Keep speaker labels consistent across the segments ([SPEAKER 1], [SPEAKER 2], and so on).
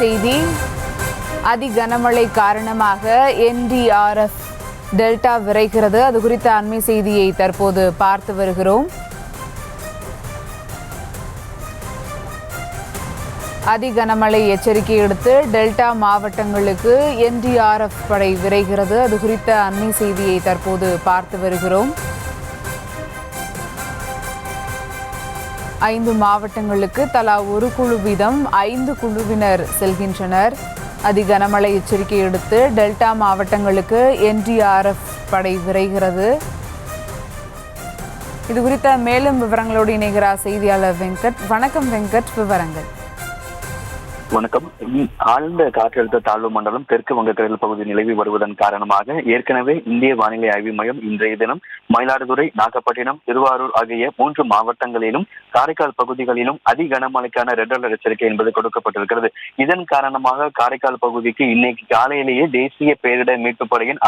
[SPEAKER 1] செய்தி. அதி கனமழை காரணமாக NDRF டெல்டா விரைகிறது. அது குறித்த அண்மை செய்தியை தற்போது பார்த்து வருகிறோம். அதி கனமழை எச்சரிக்கை அடுத்து டெல்டா மாவட்டங்களுக்கு NDRF படை விரைகிறது. அது குறித்த அண்மை செய்தியை தற்போது பார்த்து வருகிறோம். 5 மாவட்டங்களுக்கு தலா ஒரு குழு வீதம் 5 குழுவினர் செல்கின்றனர். அதி கனமழை எச்சரிக்கை அடுத்து டெல்டா மாவட்டங்களுக்கு NDRF படை விரைகிறது. இது குறித்த மேலும் விவரங்களோடு இணைகிறார் செய்தியாளர் வெங்கட். வணக்கம் வெங்கட், விவரங்கள்.
[SPEAKER 2] வணக்கம். ஆழ்ந்த காற்றழுத்த தாழ்வு மண்டலம் தெற்கு வங்கக்கடல் பகுதி நிலவி வருவதன் காரணமாக ஏற்கனவே இந்திய வானிலை ஆய்வு மையம் இன்றைய தினம் மயிலாடுதுறை, நாகப்பட்டினம், திருவாரூர் ஆகிய 3 மாவட்டங்களிலும் காரைக்கால் பகுதிகளிலும் அதி கனமழைக்கான ரெட் அலர்ட் எச்சரிக்கை என்பது கொடுக்கப்பட்டிருக்கிறது. இதன் காரணமாக காரைக்கால் பகுதிக்கு இன்னைக்கு காலையிலேயே தேசிய பேரிடர் மீட்பு படையின்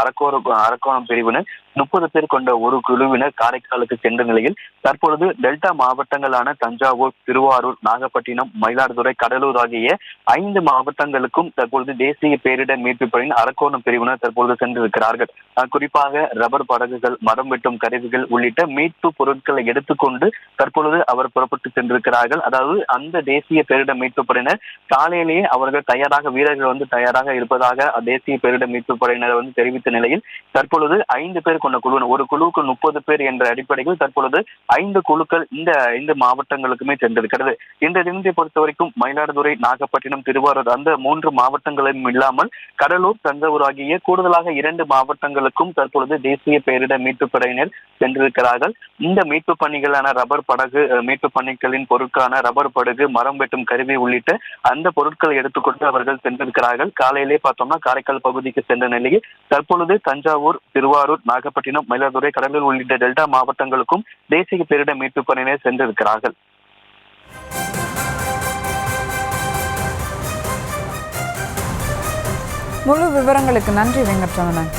[SPEAKER 2] அரக்கோணம் பிரிவினர் 30 பேர் கொண்ட ஒரு குழுவினர் காரைக்காலுக்கு சென்ற நிலையில் தற்பொழுது டெல்டா மாவட்டங்களான தஞ்சாவூர், திருவாரூர், நாகப்பட்டினம், மயிலாடுதுறை, கடலூர் ஆகிய 5 மாவட்டங்களுக்கும் தற்பொழுது தேசிய பேரிடர் மீட்பு படையின் அரக்கோணம் பிரிவினர் தற்பொழுது சென்றிருக்கிறார்கள். குறிப்பாக ரப்பர் படகுகள், மரம் வெட்டும் கருவிகள் உள்ளிட்ட மீட்பு பொருட்களை எடுத்துக்கொண்டு தற்பொழுது அவர் புறப்பட்டு சென்றிருக்கிறார்கள். அதாவது அந்த தேசிய பேரிடர் மீட்பு படையினர் காலையிலேயே அவர்கள் வீரர்கள் தயாராக இருப்பதாக தேசிய பேரிடர் மீட்பு படையினர் தெரிவித்த நிலையில் தற்பொழுது 5 பேர் கொண்ட குழு, ஒரு குழுவுக்கு 30 பேர் என்ற அடிப்படையில் தற்பொழுது 5 குழுக்கள் இந்த 5 மாவட்டங்களுக்குமே சென்றிருக்கிறது. இந்த தினத்தை பொறுத்தவரைக்கும் மயிலாடுதுறை, நாகப்பட்டினம், திருவாரூர் அந்த 3 மாவட்டங்களும் இல்லாமல் கடலூர், தஞ்சாவூர் ஆகிய கூடுதலாக 2 மாவட்டங்களுக்கும் தற்பொழுது தேசிய பேரிடர் மீட்பு படையினர் சென்றிருக்கிறார்கள். இந்த மீட்பு பணிகளான ரப்பர் படகு, மீட்பு பணிகளின் பொருட்களான ரப்பர் படகு, மரம் வெட்டும் கருவி உள்ளிட்ட அந்த பொருட்களை எடுத்துக்கொண்டு அவர்கள் சென்றிருக்கிறார்கள். காலையிலே பார்த்தோம்னா காரைக்கால் பகுதிக்கு சென்ற நிலையில் தற்பொழுது தஞ்சாவூர், திருவாரூர், நாகப்பட்டினம், மயிலாடுதுறை, கடலூர் உள்ளிட்ட டெல்டா மாவட்டங்களுக்கும் தேசிய பேரிடர் மீட்பு படையினர் சென்றிருக்கிறார்கள்.
[SPEAKER 1] முழு விவரங்களுக்கு நன்றி வெங்கட்ரமணன்.